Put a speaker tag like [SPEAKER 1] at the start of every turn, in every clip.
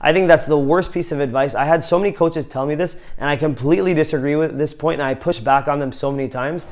[SPEAKER 1] I think that's the worst piece of advice. I had so many coaches tell me this, and I completely disagree with this point, and I push back on them so many times.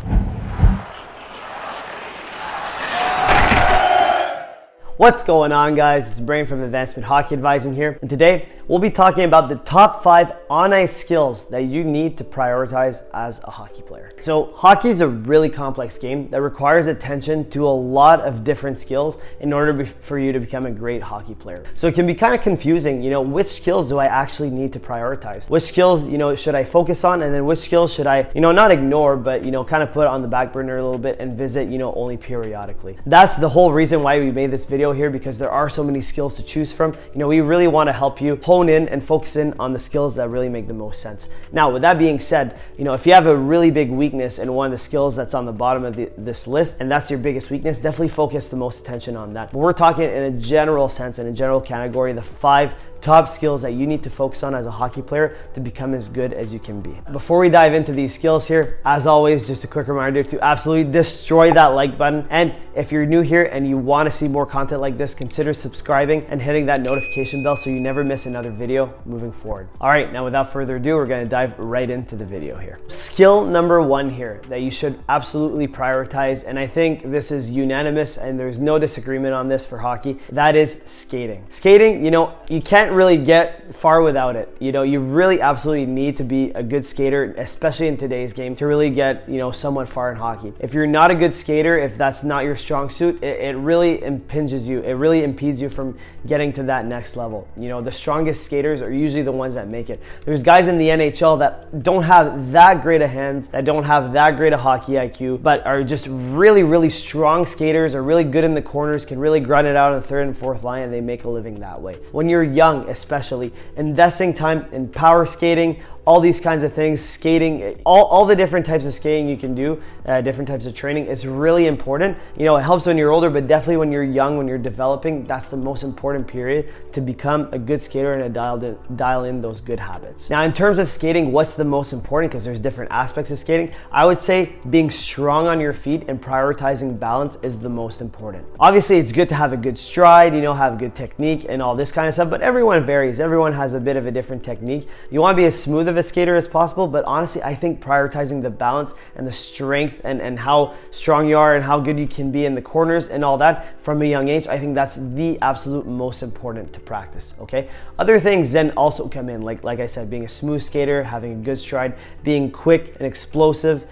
[SPEAKER 1] What's going on, guys? It's Brain from Advancement Hockey Advising here, and today we'll be talking about the top 5 on-ice skills that you need to prioritize as a hockey player. So hockey is a really complex game that requires attention to a lot of different skills in order for you to become a great hockey player. So it can be kind of confusing, which skills do I actually need to prioritize? Which skills, should I focus on, and then which skills should I, not ignore, but, kind of put on the back burner a little bit and visit, only periodically. That's the whole reason why we made this video here, because there are so many skills to choose from. We really want to help you hone in and focus in on the skills that really make the most sense. Now, with that being said, if you have a really big weakness in one of the skills that's on the bottom of this list, and that's your biggest weakness, definitely focus the most attention on that. But we're talking in a general sense, in a general category, the 5 top skills that you need to focus on as a hockey player to become as good as you can be. Before we dive into these skills here, as always, just a quick reminder to absolutely destroy that like button. And if you're new here and you want to see more content like this, consider subscribing and hitting that notification bell so you never miss another video moving forward. All right, now without further ado, we're going to dive right into the video here. Skill number 1 here that you should absolutely prioritize, and I think this is unanimous and there's no disagreement on this for hockey, that is skating. Skating, you can't really get far without it. You really absolutely need to be a good skater, especially in today's game, to really get somewhat far in hockey. If you're not a good skater, if that's not your strong suit, it really impedes you from getting to that next level. The strongest skaters are usually the ones that make it. There's guys in the NHL that don't have that great of hands, that don't have that great of hockey IQ, but are just really, really strong skaters, are really good in the corners, can really grunt it out on the 3rd and 4th line, and they make a living that way. When you're young, especially, investing time in power skating, all these kinds of things, skating, all the different types of skating you can do, different types of training, it's really important. It helps when you're older, but definitely when you're young, when you're developing, that's the most important period to become a good skater and to dial in those good habits. Now, in terms of skating, what's the most important? Because there's different aspects of skating. I would say being strong on your feet and prioritizing balance is the most important. Obviously, it's good to have a good stride, have good technique and all this kind of stuff, but everyone varies. Everyone has a bit of a different technique. You want to be as smooth of a skater as possible, but honestly, I think prioritizing the balance and the strength and how strong you are and how good you can be in the corners and all that from a young age, I think that's the absolute most important to practice, okay? Other things then also come in, like I said, being a smooth skater, having a good stride, being quick and explosive,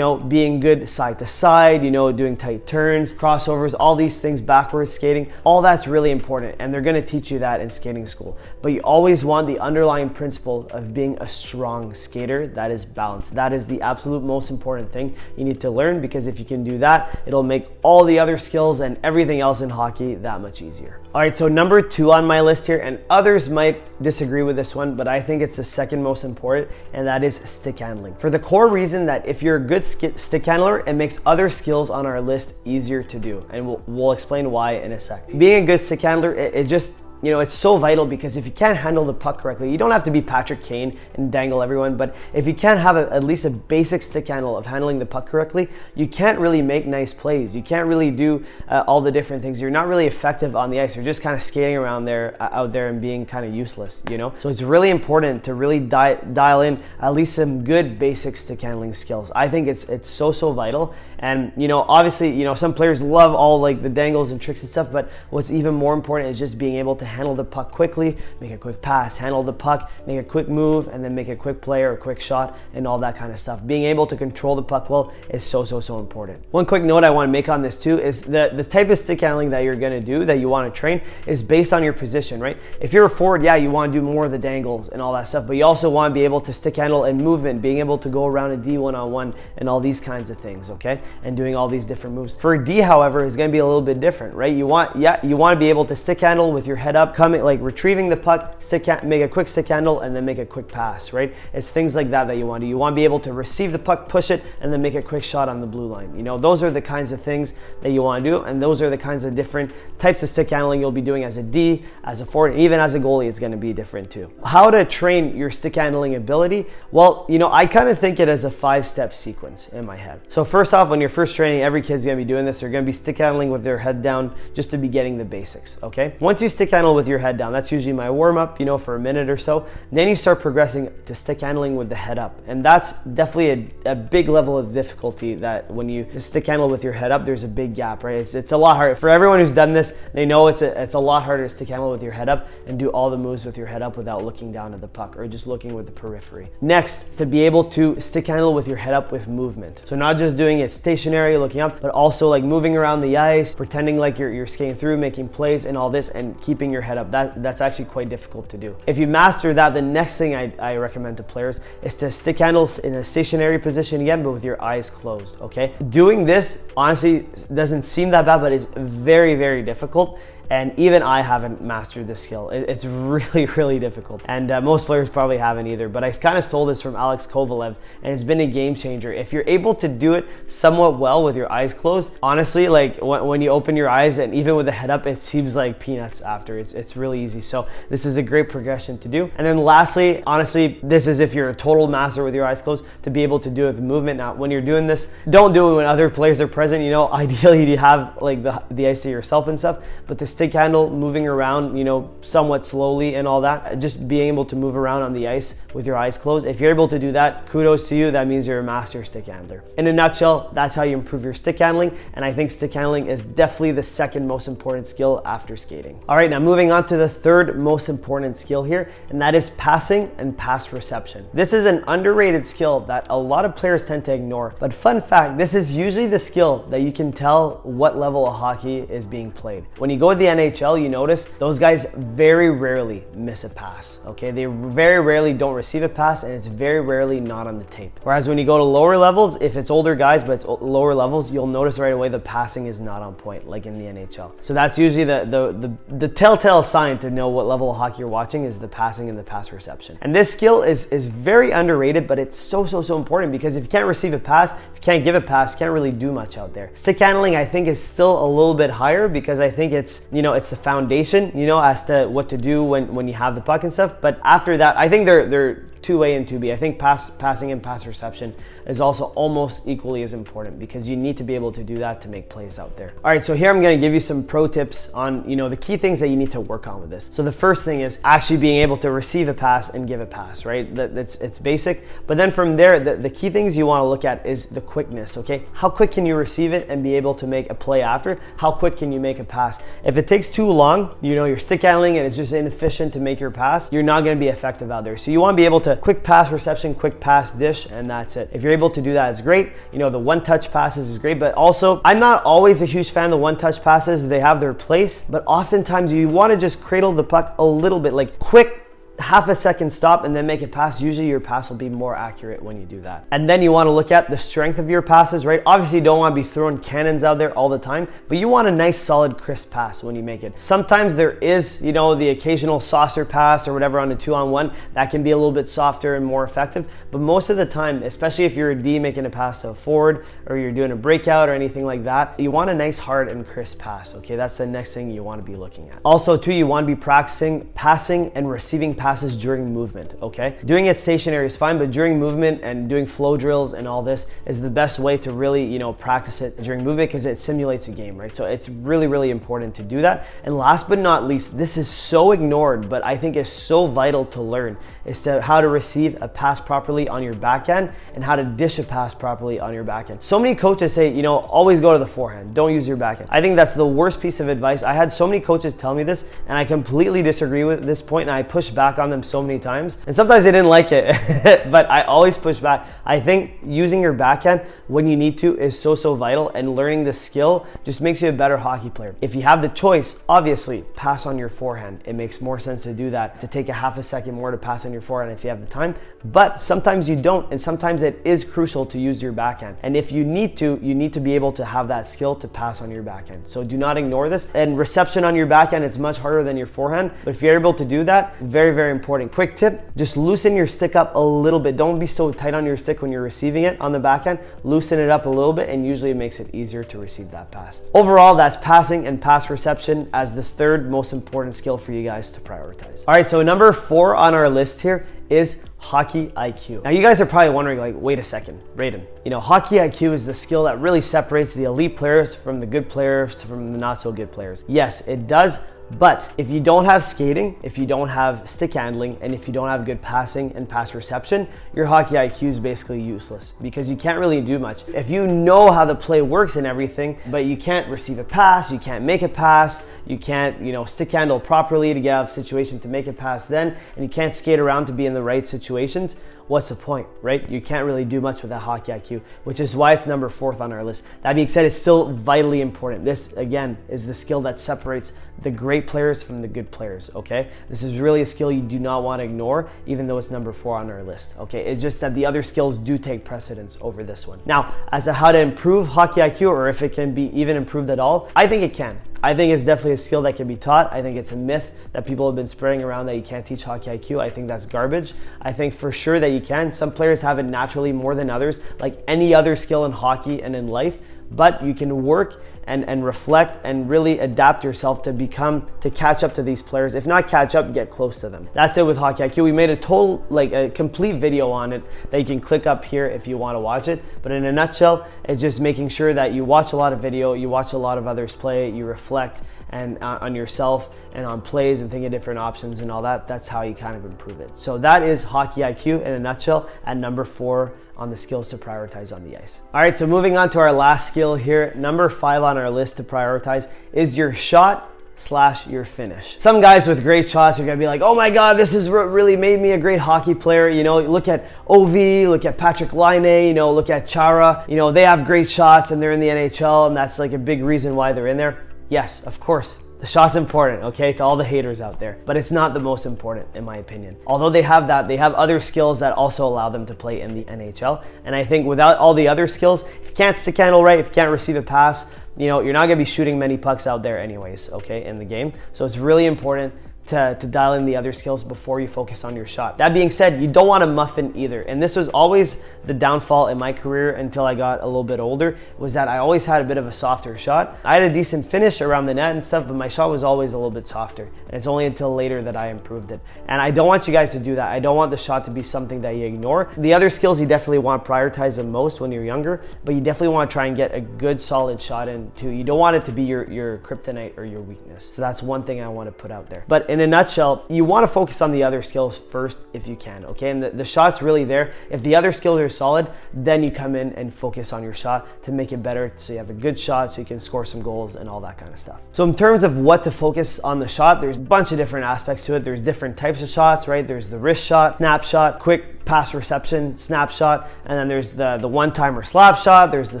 [SPEAKER 1] being good side to side, doing tight turns, crossovers, all these things, backwards skating, all that's really important, and they're going to teach you that in skating school. But you always want the underlying principle of being a strong skater, that is balance. That is the absolute most important thing you need to learn, because if you can do that, it'll make all the other skills and everything else in hockey that much easier. All right, so number 2 on my list here, and others might disagree with this one, but I think it's the second most important, and that is stick handling. For the core reason that if you're a good stick handler, it makes other skills on our list easier to do, and we'll explain why in a sec. Being a good stick handler, it just it's so vital, because if you can't handle the puck correctly, you don't have to be Patrick Kane and dangle everyone, but if you can't have at least a basic stick handle of handling the puck correctly, you can't really make nice plays. You can't really do all the different things. You're not really effective on the ice. You're just kind of skating around out there and being kind of useless, So it's really important to really dial in at least some good basic stick handling skills. I think it's so vital. And obviously, some players love all like the dangles and tricks and stuff, but what's even more important is just being able to handle the puck quickly, make a quick pass, handle the puck, make a quick move, and then make a quick play or a quick shot and all that kind of stuff. Being able to control the puck well is so important. One quick note I want to make on this too is the type of stick handling that you're going to do, that you want to train, is based on your position, right? If you're a forward, yeah, you want to do more of the dangles and all that stuff, but you also want to be able to stick handle and movement, being able to go around a D one-on-one and all these kinds of things, okay? And doing all these different moves. For a D, however, is going to be a little bit different, right? You want to be able to stick handle with your head up, coming, like retrieving the puck, make a quick stick handle, and then make a quick pass, right? It's things like that you want to do. You want to be able to receive the puck, push it, and then make a quick shot on the blue line. Those are the kinds of things that you want to do, and those are the kinds of different types of stick handling you'll be doing as a D, as a forward, and even as a goalie, it's going to be different too. How to train your stick handling ability? Well, I kind of think it as a 5-step sequence in my head. So first off, when you're first training, every kid's going to be doing this. They're going to be stick handling with their head down just to be getting the basics, okay? Once you stick handle handle with your head down. That's usually my warm up, you know, for a minute or so. Then you start progressing to stick handling with the head up. And that's definitely a big level of difficulty, that when you stick handle with your head up, there's a big gap, right? It's a lot harder. For everyone who's done this, they know it's a lot harder to stick handle with your head up and do all the moves with your head up without looking down at the puck or just looking with the periphery. Next, to be able to stick handle with your head up with movement. So not just doing it stationary, looking up, but also like moving around the ice, pretending like you're skating through, making plays and all this, and keeping your head up. That's actually quite difficult to do. If you master that, the next thing I recommend to players is to stick handle in a stationary position again, but with your eyes closed, okay? Doing this honestly doesn't seem that bad, but it's very, very difficult. And even I haven't mastered this skill. It's really, really difficult. And most players probably haven't either, but I kind of stole this from 𝗟𝗂𝗶𝗴𝗵, and it's been a game changer. If you're able to do it somewhat well with your eyes closed, honestly, like when you open your eyes and even with the head up, it seems like peanuts after. It's really easy. So this is a great progression to do. And then lastly, honestly, this is if you're a total master with your eyes closed, to be able to do it with movement. Now, when you're doing this, don't do it when other players are present. You know, ideally you have like the ice to yourself and stuff, but to stick handle, moving around, you know, somewhat slowly and all that, just being able to move around on the ice with your eyes closed. If you're able to do that, kudos to you. That means you're a master stick handler. In a nutshell, that's how you improve your stick handling. And I think stick handling is definitely the second most important skill after skating. All right, now moving on to the third most important skill here, and that is passing and pass reception. This is an underrated skill that a lot of players tend to ignore. But fun fact, this is usually the skill that you can tell what level of hockey is being played. When you go to the NHL, you notice those guys very rarely miss a pass, okay? They very rarely don't receive a pass, and it's very rarely not on the tape. Whereas when you go to lower levels, if it's older guys, but it's lower levels, you'll notice right away the passing is not on point, like in the NHL. So that's usually the telltale sign to know what level of hockey you're watching, is the passing and the pass reception. And this skill is very underrated, but it's so important, because if you can't receive a pass, if you can't give a pass, you can't really do much out there. Stick handling, I think, is still a little bit higher, because I think it's, you know, it's the foundation, you know, as to what to do when you have the puck and stuff. But after that, I think they're 2A and 2B. I think passing and pass reception is also almost equally as important, because you need to be able to do that to make plays out there. All right, so here I'm going to give you some pro tips on, you know, the key things that you need to work on with this. So the first thing is actually being able to receive a pass and give a pass, right? It's basic. But then from there, the key things you want to look at is the quickness, okay? How quick can you receive it and be able to make a play after? How quick can you make a pass? If it takes too long, you know, you're stick handling and it's just inefficient to make your pass, you're not going to be effective out there. So you want to be able to quick pass reception, quick pass dish, and that's it. If you're able to do that, it's great. You know, the one-touch passes is great, but also I'm not always a huge fan of the one-touch passes. They have their place, but oftentimes you want to just cradle the puck a little bit, like quick, half a second stop and then make it pass. Usually your pass will be more accurate when you do that. And then you want to look at the strength of your passes, right? Obviously you don't want to be throwing cannons out there all the time, but you want a nice solid crisp pass when you make it. Sometimes there is, you know, the occasional saucer pass or whatever on a 2-on-1 that can be a little bit softer and more effective, but most of the time, especially if you're a D making a pass to a forward or you're doing a breakout or anything like that, you want a nice hard and crisp pass, okay? That's the next thing you want to be looking at. Also too, you want to be practicing passing and receiving passes during movement, okay? Doing it stationary is fine, but during movement and doing flow drills and all this is the best way to really, you know, practice it during movement, because it simulates a game, right? So it's really important to do that. And last but not least, this is so ignored, but I think is so vital to learn, is to how to receive a pass properly on your backhand and how to dish a pass properly on your backhand. So many coaches say, you know, always go to the forehand, don't use your backhand. I think that's the worst piece of advice. I had so many coaches tell me this, and I completely disagree with this point, and I push back on them so many times, and sometimes they didn't like it but I always push back. I think using your backhand when you need to is so vital, and learning the skill just makes you a better hockey player. If you have the choice, obviously pass on your forehand. It makes more sense to do that, to take a half a second more to pass on your forehand if you have the time, but sometimes you don't, and sometimes it is crucial to use your backhand. And if you need to be able to have that skill to pass on your backhand. So do not ignore this. And reception on your backhand is much harder than your forehand, but if you're able to do that, very important. Quick tip, just loosen your stick up a little bit. Don't be so tight on your stick when you're receiving it on the backhand. Loosen it up a little bit, and usually it makes it easier to receive that pass. Overall, that's passing and pass reception as the third most important skill for you guys to prioritize. All right, so number 4 on our list here is hockey IQ. Now you guys are probably wondering, like, wait a second, Braden, you know, hockey IQ is the skill that really separates the elite players from the good players from the not so good players. Yes, it does, But if you don't have skating, if you don't have stick handling, and if you don't have good passing and pass reception, your hockey IQ is basically useless because you can't really do much. If you know how the play works and everything, but you can't receive a pass, you can't make a pass, you can't, stick handle properly to get out of situation to make a pass then, and you can't skate around to be in the right situations, what's the point, right? You can't really do much with that hockey IQ, which is why it's number 4th on our list. That being said, it's still vitally important. This, again, is the skill that separates the great players from the good players, okay? This is really a skill you do not want to ignore, even though it's number 4 on our list, okay? It's just that the other skills do take precedence over this one. Now, as to how to improve hockey IQ, or if it can be even improved at all, I think it can. I think it's definitely a skill that can be taught. I think it's a myth that people have been spreading around that you can't teach hockey IQ. I think that's garbage. I think for sure that you can. Some players have it naturally more than others, like any other skill in hockey and in life, but you can work and reflect and really adapt yourself to catch up to these players. If not catch up, get close to them. That's it with hockey IQ. We made a complete video on it that you can click up here if you want to watch it. But in a nutshell, it's just making sure that you watch a lot of video, you watch a lot of others play, you reflect and on yourself and on plays and think of different options and all that. That's how you kind of improve it. So that is hockey IQ in a nutshell at number 4 on the skills to prioritize on the ice. All right, so moving on to our last skill here, number 5 on our list to prioritize is your shot / your finish. Some guys with great shots are gonna be like, oh my God, this is what really made me a great hockey player. Look at Ovi, look at Patrik Laine, look at 𝗟𝗏. They have great shots and they're in the NHL, and that's like a big reason why they're in there. Yes, of course. The shot's important, okay, to all the haters out there, but it's not the most important in my opinion. Although they have that, they have other skills that also allow them to play in the NHL. And I think without all the other skills, if you can't stick handle right, if you can't receive a pass, you're not gonna be shooting many pucks out there anyways, okay, in the game. So it's really important to dial in the other skills before you focus on your shot. That being said, you don't want to muffin either. And this was always the downfall in my career until I got a little bit older, was that I always had a bit of a softer shot. I had a decent finish around the net and stuff, but my shot was always a little bit softer. And it's only until later that I improved it. And I don't want you guys to do that. I don't want the shot to be something that you ignore. The other skills you definitely want to prioritize the most when you're younger, but you definitely want to try and get a good solid shot in too. You don't want it to be your kryptonite or your weakness. So that's one thing I want to put out there. But in a nutshell, you want to focus on the other skills first if you can, okay? And the shot's really there. If the other skills are solid, then you come in and focus on your shot to make it better so you have a good shot so you can score some goals and all that kind of stuff. So in terms of what to focus on the shot, there's a bunch of different aspects to it. There's different types of shots, right? There's the wrist shot, snapshot, quick pass reception, snapshot, and then there's the one-timer slap shot, there's the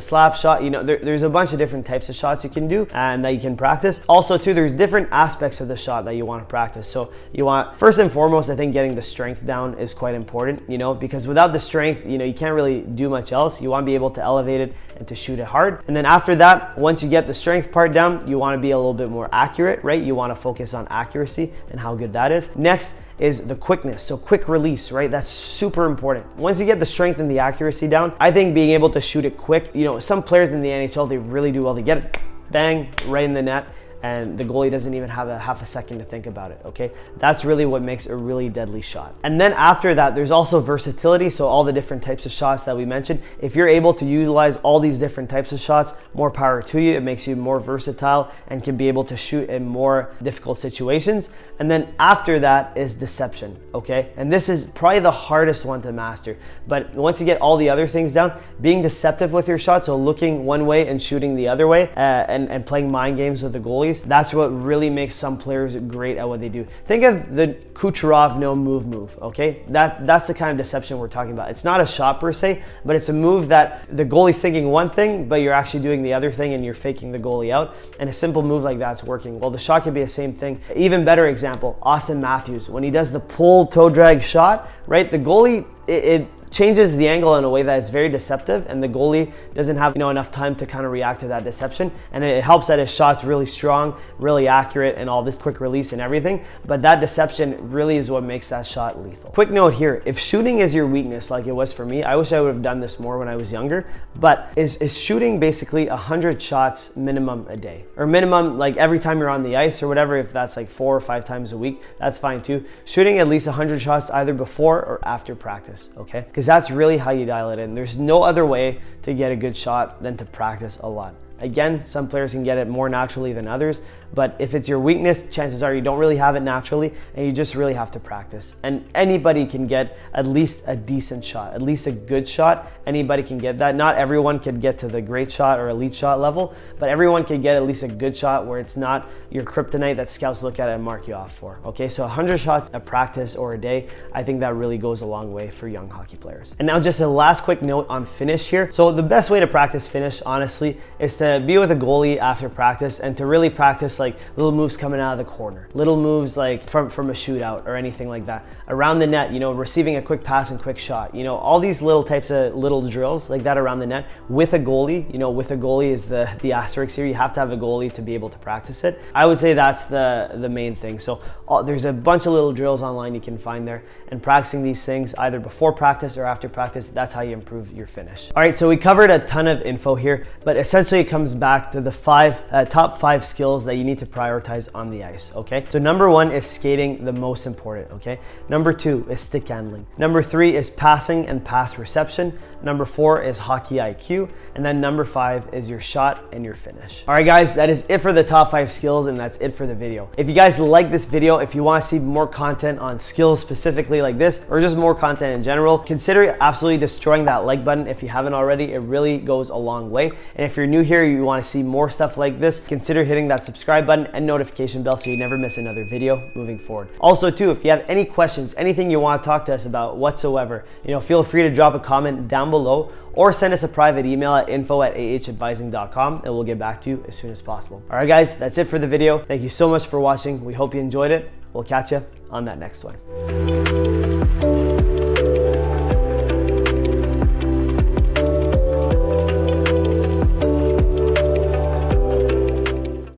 [SPEAKER 1] slap shot. There's a bunch of different types of shots you can do and that you can practice. Also too, there's different aspects of the shot that you want to practice. So you want, first and foremost, I think getting the strength down is quite important, because without the strength, you can't really do much else. You want to be able to elevate it and to shoot it hard. And then after that, once you get the strength part down, you want to be a little bit more accurate, right? You want to focus on accuracy and how good that is. Next is the quickness, so quick release, right? That's super important. Once you get the strength and the accuracy down, I think being able to shoot it quick, some players in the NHL, they really do well. They get it, bang, right in the net, and the goalie doesn't even have a half a second to think about it, okay? That's really what makes a really deadly shot. And then after that, there's also versatility, so all the different types of shots that we mentioned. If you're able to utilize all these different types of shots, more power to you. It makes you more versatile and can be able to shoot in more difficult situations. And then after that is deception, okay? And this is probably the hardest one to master. But once you get all the other things down, being deceptive with your shot, so looking one way and shooting the other way, and playing mind games with the goalies, that's what really makes some players great at what they do. Think of the Kucherov no move, okay? That's the kind of deception we're talking about. It's not a shot per se, but it's a move that the goalie's thinking one thing, but you're actually doing the other thing and you're faking the goalie out. And a simple move like that's working. Well, the shot could be the same thing. Even better example, Austin Matthews. When he does the pull toe drag shot, right? The goalie, it changes the angle in a way that is very deceptive, and the goalie doesn't have enough time to kind of react to that deception. And it helps that his shot's really strong, really accurate, and all this quick release and everything. But that deception really is what makes that shot lethal. Quick note here, if shooting is your weakness like it was for me, I wish I would have done this more when I was younger, but is shooting basically 100 shots minimum a day, or minimum like every time you're on the ice or whatever. If that's like 4 or 5 times a week, that's fine too. Shooting at least 100 shots either before or after practice, okay? Because that's really how you dial it in. There's no other way to get a good shot than to practice a lot. Again, some players can get it more naturally than others, but if it's your weakness, chances are you don't really have it naturally and you just really have to practice. And anybody can get at least a decent shot, at least a good shot. Anybody can get that. Not everyone could get to the great shot or elite shot level, but everyone can get at least a good shot where it's not your kryptonite that scouts look at and mark you off for. Okay, so 100 shots a practice or a day, I think that really goes a long way for young hockey players. And now just a last quick note on finish here. So the best way to practice finish, honestly, is to be with a goalie after practice and to really practice like little moves coming out of the corner, little moves like from a shootout or anything like that. Around the net, you know, receiving a quick pass and quick shot, you know, all these little types of little drills like that around the net with a goalie. You know, with a goalie is the asterisk here. You have to have a goalie to be able to practice it. I would say that's the main thing. So there's a bunch of little drills online you can find there, and practicing these things either before practice or after practice, that's how you improve your finish. All right, so we covered a ton of info here, but essentially it comes back to the top five skills that you need to prioritize on the ice. Okay, so number one is skating, the most important. Okay, number two is stick handling. Number three is passing and pass reception. Number four is hockey IQ, and then number five is your shot and your finish. All right, guys, that is it for the top five skills, and that's it for the video. If you guys like this video, if you want to see more content on skills specifically like this, or just more content in general, consider absolutely destroying that like button if you haven't already. It really goes a long way. And if you're new here, you want to see more stuff like this, consider hitting that subscribe button and notification bell so you never miss another video moving forward. Also too, if you have any questions, anything you want to talk to us about whatsoever, you know, feel free to drop a comment down below or send us a private email at info@ahadvising.com and we'll get back to you as soon as possible. All right, guys, that's it for the video. Thank you so much for watching. We hope you enjoyed it. We'll catch you on that next one.